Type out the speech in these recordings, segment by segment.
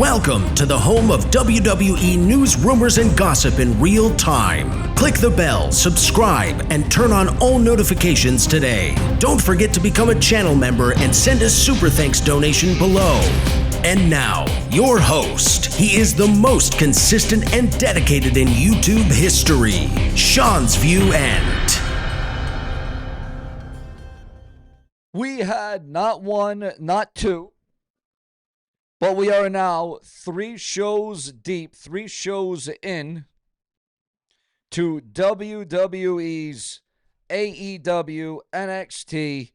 Welcome to the home of WWE news, rumors, and gossip in real time. Click the bell, subscribe, and turn on all notifications today. Don't forget to become a channel member and send a super thanks donation below. And now, your host. He is the most consistent and dedicated in YouTube history, Seanzviewent. We had not one, not two, but we are now 3 shows deep, 3 shows in to WWE's AEW, NXT,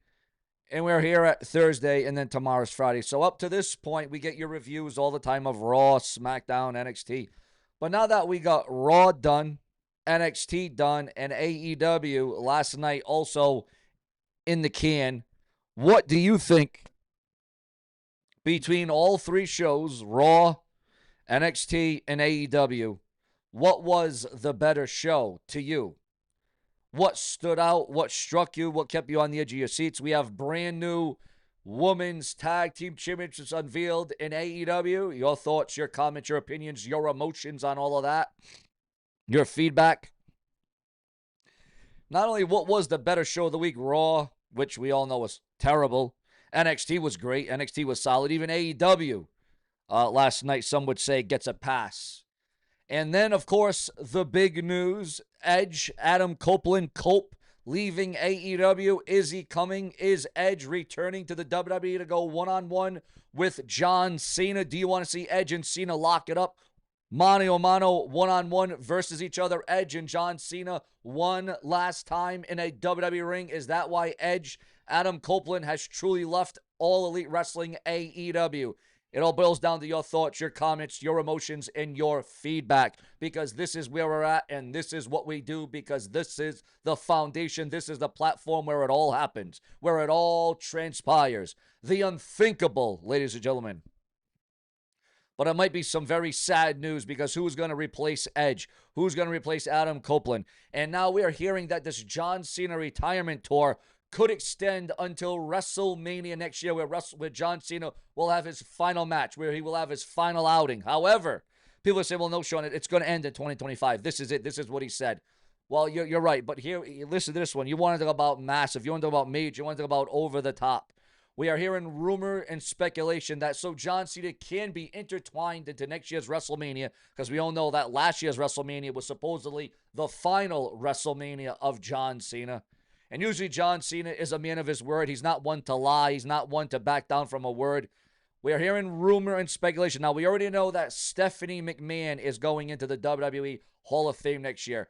and we're here at Thursday, and then tomorrow's Friday. So up to this point, we get your reviews all the time of Raw, SmackDown, NXT. But now that we got Raw done, NXT done, and AEW last night also in the can, what do you think between all 3 shows, Raw, NXT, and AEW, what was the better show to you? What stood out? What struck you? What kept you on the edge of your seats? We have brand new women's tag team championships unveiled in AEW. Your thoughts, your comments, your opinions, your emotions on all of that. Your feedback. Not only what was the better show of the week, Raw, which we all know was terrible. NXT was great. NXT was solid. Even AEW last night, some would say, gets a pass. And then, of course, the big news, Edge, Adam Copeland, Cope, leaving AEW. Is he coming? Is Edge returning to the WWE to go one-on-one with John Cena? Do you want to see Edge and Cena lock it up? Mano a mano, one-on-one versus each other. Edge and John Cena one last time in a WWE ring. Is that why Edge, Adam Copeland, has truly left All Elite Wrestling AEW? It all boils down to your thoughts, your comments, your emotions, and your feedback, because this is where we're at, and this is what we do, because this is the foundation. This is the platform where it all happens, where it all transpires. The unthinkable, ladies and gentlemen. But it might be some very sad news, because who's going to replace Edge? Who's going to replace Adam Copeland? And now we are hearing that this John Cena retirement tour could extend until WrestleMania next year, where John Cena will have his final match, where he will have his final outing. However, people say, well, no, Sean, it's going to end in 2025. This is it. This is what he said. Well, you're right. But here, listen to this one. You want to talk about massive. You want to talk about major. You want to talk about over the top. We are hearing rumor and speculation that so John Cena can be intertwined into next year's WrestleMania, because we all know that last year's WrestleMania was supposedly the final WrestleMania of John Cena. And usually John Cena is a man of his word. He's not one to lie. He's not one to back down from a word. We are hearing rumor and speculation. Now, we already know that Stephanie McMahon is going into the WWE Hall of Fame next year.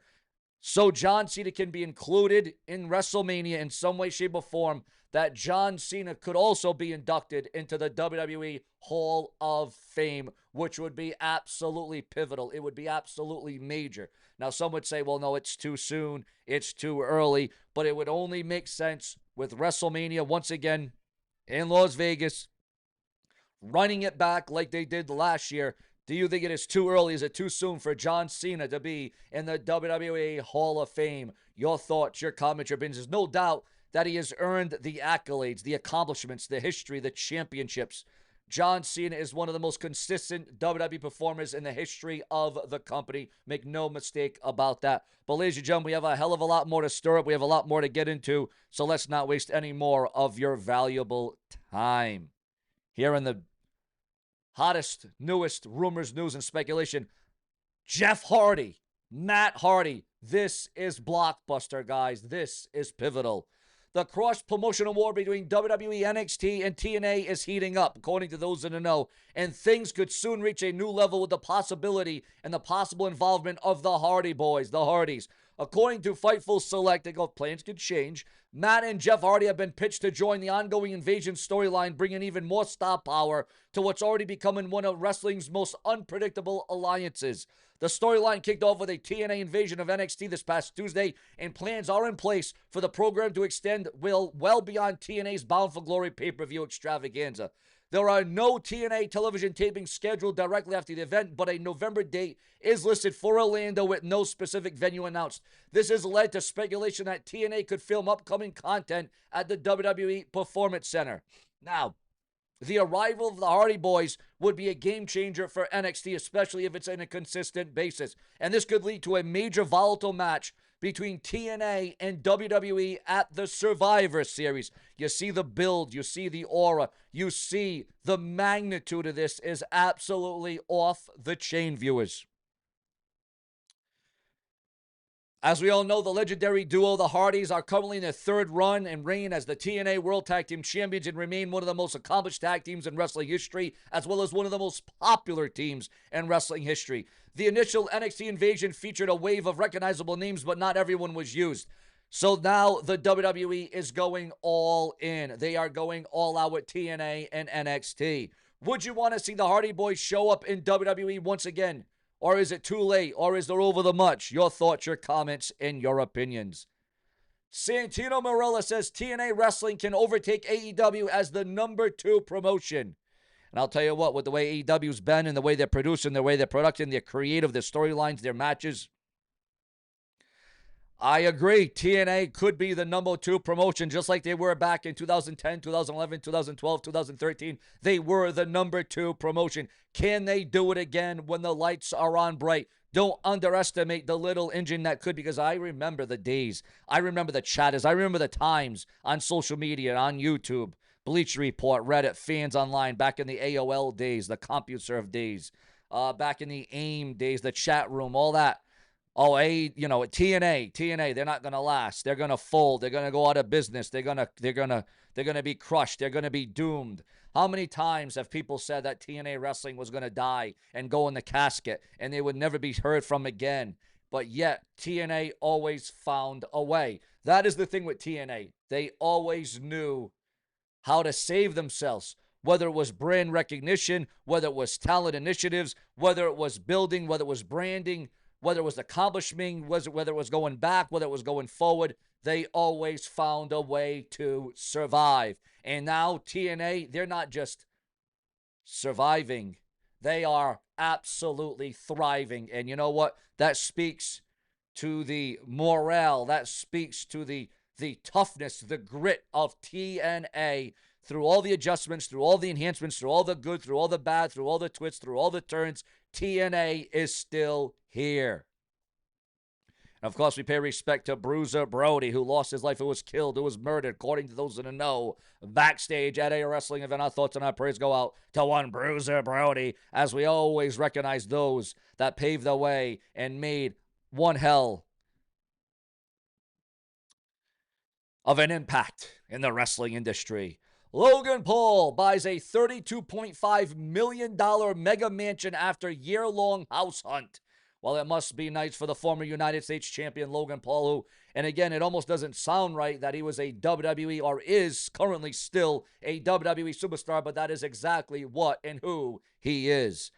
So John Cena can be included in WrestleMania in some way, shape, or form. That John Cena could also be inducted into the WWE Hall of Fame, which would be absolutely pivotal. It would be absolutely major. Now, some would say, well, no, it's too soon. It's too early. But it would only make sense with WrestleMania once again in Las Vegas, running it back like they did last year. Do you think it is too early? Is it too soon for John Cena to be in the WWE Hall of Fame? Your thoughts, your comments, your opinions. There's no doubt that he has earned the accolades, the accomplishments, the history, the championships. John Cena is one of the most consistent WWE performers in the history of the company. Make no mistake about that. But ladies and gentlemen, we have a hell of a lot more to stir up. We have a lot more to get into. So let's not waste any more of your valuable time. Here in the hottest, newest rumors, news, and speculation, Jeff Hardy, Matt Hardy. This is blockbuster, guys. This is pivotal. The cross-promotional war between WWE, NXT, and TNA is heating up, according to those in the know, and things could soon reach a new level with the possibility and the possible involvement of the Hardy Boys, the Hardys. According to Fightful Select, plans could change. Matt and Jeff Hardy have been pitched to join the ongoing Invasion storyline, bringing even more star power to what's already becoming one of wrestling's most unpredictable alliances. The storyline kicked off with a TNA invasion of NXT this past Tuesday, and plans are in place for the program to extend well beyond TNA's Bound for Glory pay-per-view extravaganza. There are no TNA television tapings scheduled directly after the event, but a November date is listed for Orlando with no specific venue announced. This has led to speculation that TNA could film upcoming content at the WWE Performance Center. Now, The arrival of the Hardy Boys would be a game changer for NXT, especially if it's on a consistent basis. And this could lead to a major volatile match between TNA and WWE at the Survivor Series. You see the build, you see the aura, you see the magnitude of this is absolutely off the chain, viewers. As we all know, the legendary duo, the Hardys, are currently in their third run and reign as the TNA World Tag Team Champions and remain one of the most accomplished tag teams in wrestling history, as well as one of the most popular teams in wrestling history. The initial NXT invasion featured a wave of recognizable names, but not everyone was used. So now the WWE is going all in. They are going all out with TNA and NXT. Would you want to see the Hardy Boys show up in WWE once again? Or is it too late? Or is there over the much? Your thoughts, your comments, and your opinions. Santino Marella says TNA Wrestling can overtake AEW as the number 2 promotion. And I'll tell you what, with the way AEW's been and the way they're producing, the way they're producing, their creative, their storylines, their matches, I agree. TNA could be the number 2 promotion, just like they were back in 2010, 2011, 2012, 2013. They were the number 2 promotion. Can they do it again when the lights are on bright? Don't underestimate the little engine that could, because I remember the days. I remember the chatters. I remember the times on social media, on YouTube, Bleacher Report, Reddit, fans online, back in the AOL days, the CompuServe days, back in the AIM days, the chat room, all that. Oh, TNA, they're not going to last. They're going to fold. They're going to go out of business. They're going to be crushed. They're going to be doomed. How many times have people said that TNA Wrestling was going to die and go in the casket and they would never be heard from again? But yet, TNA always found a way. That is the thing with TNA. They always knew how to save themselves, whether it was brand recognition, whether it was talent initiatives, whether it was building, whether it was branding, whether it was accomplishment, whether it was going back, whether it was going forward, they always found a way to survive. And now TNA, they're not just surviving. They are absolutely thriving. And you know what? That speaks to the morale. That speaks to the toughness, the grit of TNA through all the adjustments, through all the enhancements, through all the good, through all the bad, through all the twists, through all the turns. TNA is still here. And of course, we pay respect to Bruiser Brody, who lost his life, who was killed, who was murdered, according to those in the know, backstage at a wrestling event. Our thoughts and our prayers go out to one Bruiser Brody, as we always recognize those that paved the way and made one hell of an impact in the wrestling industry. Logan Paul buys a $32.5 million mega mansion after year-long house hunt. Well, it must be nice for the former United States champion Logan Paul, who, and again, it almost doesn't sound right that he was a WWE or is currently still a WWE superstar, but that is exactly what and who he is.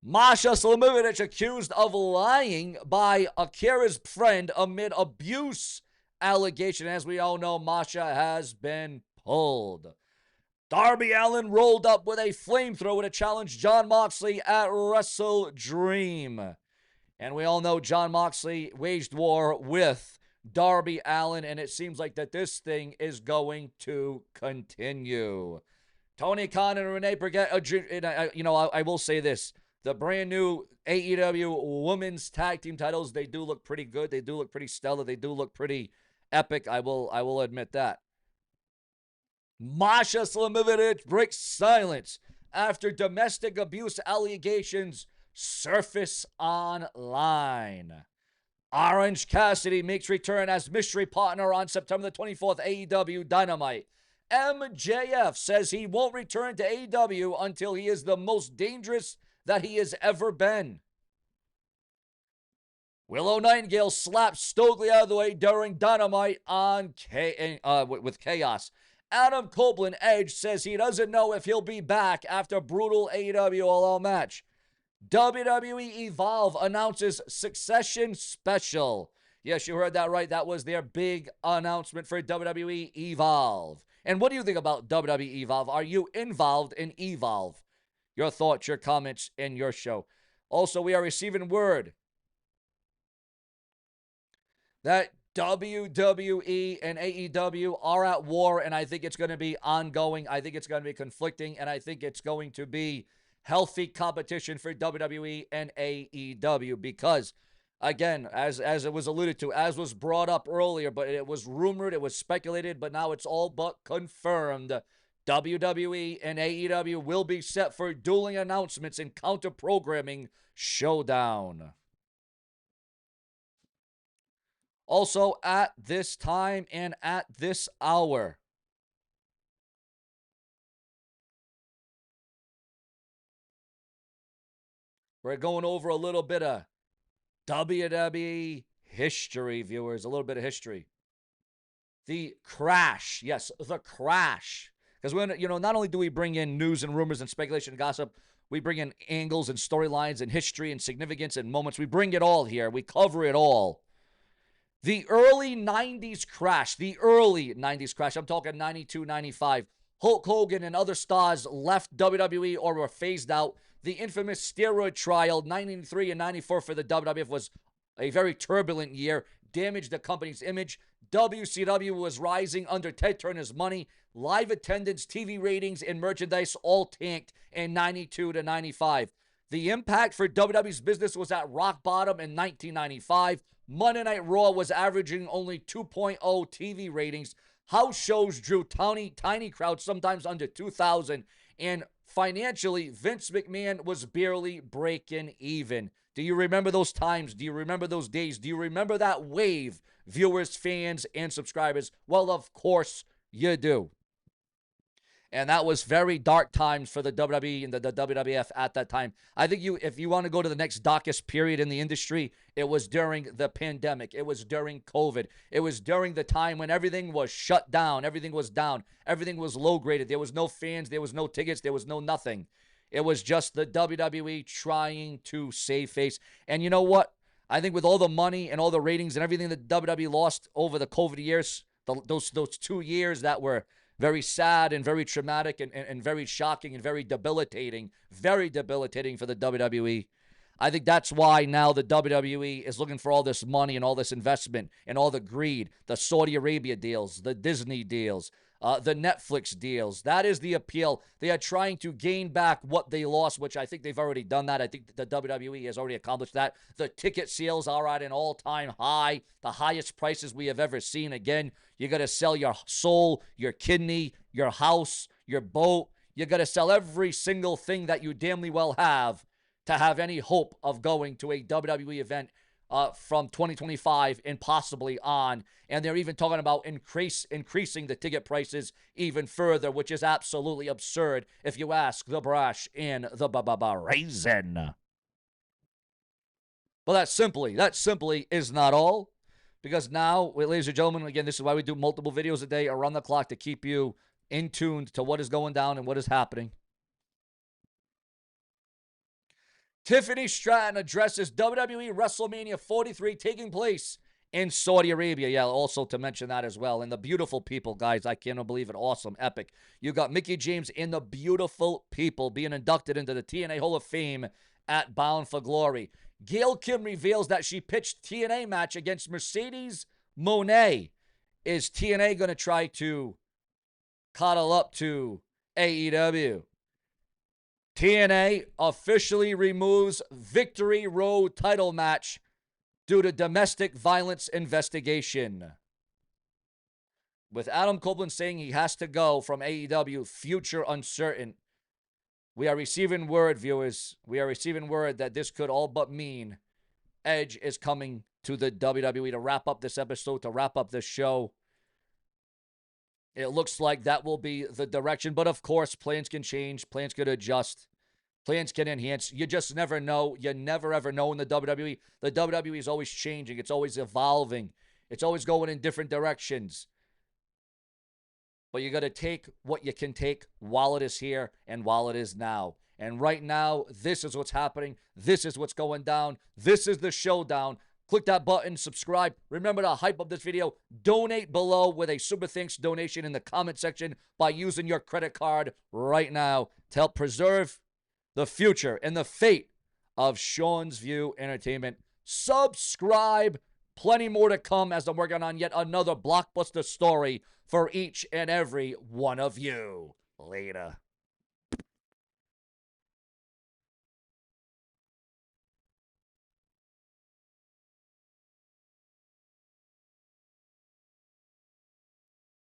Masha Slamovich accused of lying by Akira's friend amid abuse allegation. As we all know, Masha has been pulled. Darby Allin rolled up with a flamethrower to challenge Jon Moxley at Wrestle Dream. And we all know Jon Moxley waged war with Darby Allin, and it seems like that this thing is going to continue. Tony Khan and Renee Paquette, I will say this. The brand new AEW Women's Tag Team titles, they do look pretty good. They do look pretty stellar. They do look pretty epic. I will admit that. Masha Slamovich breaks silence after domestic abuse allegations surface online. Orange Cassidy makes return as mystery partner on September the 24th, AEW Dynamite. MJF says he won't return to AEW until he is the most dangerous that he has ever been. Willow Nightingale slaps Stokely out of the way during Dynamite with Chaos. Adam Copeland Edge says he doesn't know if he'll be back after brutal AEW All-Out match. WWE Evolve announces Succession Special. Yes, you heard that right. That was their big announcement for WWE Evolve. And what do you think about WWE Evolve? Are you involved in Evolve? Your thoughts, your comments, and your show. Also, we are receiving word that WWE and AEW are at war, and I think it's going to be ongoing. I think it's going to be conflicting, and I think it's going to be healthy competition for WWE and AEW because, again, as it was alluded to, as was brought up earlier, but it was rumored, it was speculated, but now it's all but confirmed. WWE and AEW will be set for dueling announcements and counter-programming showdown. Also, at this time and at this hour, we're going over a little bit of WWE history, viewers, a little bit of history. The crash, yes, the crash. Because when, not only do we bring in news and rumors and speculation and gossip, we bring in angles and storylines and history and significance and moments. We bring it all here. We cover it all. The early 90s crash, I'm talking 92, 95. Hulk Hogan and other stars left WWE or were phased out. The infamous steroid trial, 93 and 94 for the WWF, was a very turbulent year, damaged the company's image. WCW was rising under Ted Turner's money. Live attendance, TV ratings, and merchandise all tanked in 92 to 95. The impact for WWE's business was at rock bottom in 1995. Monday Night Raw was averaging only 2.0 TV ratings. House shows drew tiny crowds, sometimes under 2,000. And financially, Vince McMahon was barely breaking even. Do you remember those times? Do you remember those days? Do you remember that wave, viewers, fans, and subscribers? Well, of course you do. And that was very dark times for the WWE and the WWF at that time. I think if you want to go to the next darkest period in the industry, it was during the pandemic. It was during COVID. It was during the time when everything was shut down. Everything was down. Everything was low graded. There was no fans. There was no tickets. There was no nothing. It was just the WWE trying to save face. And you know what? I think with all the money and all the ratings and everything that WWE lost over the COVID years, those 2 years that were very sad and very traumatic and very shocking and very debilitating for the WWE. I think that's why now the WWE is looking for all this money and all this investment and all the greed, the Saudi Arabia deals, the Disney deals, the Netflix deals. That is the appeal. They are trying to gain back what they lost, which I think they've already done that. I think the WWE has already accomplished that. The ticket sales are at an all-time high, the highest prices we have ever seen. Again, you got to sell your soul, your kidney, your house, your boat. You got to sell every single thing that you damnly well have to have any hope of going to a WWE event from 2025 and possibly on. And they're even talking about increasing the ticket prices even further, which is absolutely absurd if you ask the brash and the raisin. But that simply is not all. Because now, ladies and gentlemen, again, this is why we do multiple videos a day around the clock to keep you in tune to what is going down and what is happening. Tiffany Stratton addresses WWE Wrestlemania 43 taking place in Saudi Arabia. Yeah, also to mention that as well. And the beautiful people, guys, I cannot believe it. Awesome, epic. You got Mickie James and the beautiful people being inducted into the TNA Hall of Fame at Bound for Glory. Gail Kim reveals that she pitched TNA match against Mercedes Moné. Is TNA going to try to cuddle up to AEW? TNA officially removes Victory Road title match due to domestic violence investigation. With Adam Copeland saying he has to go from AEW, future uncertain. We are receiving word, viewers. We are receiving word that this could all but mean Edge is coming to the WWE to wrap up this episode, to wrap up this show. It looks like that will be the direction. But, of course, plans can change. Plans can adjust. Plans can enhance. You just never know. You never, ever know in the WWE. The WWE is always changing. It's always evolving. It's always going in different directions. But you got to take what you can take while it is here and while it is now. And right now, this is what's happening. This is what's going down. This is the showdown. Click that button, subscribe. Remember to hype up this video. Donate below with a super thanks donation in the comment section by using your credit card right now to help preserve the future and the fate of Sean's View Entertainment. Subscribe Plenty more to come as I'm working on yet another blockbuster story for each and every one of you. Later.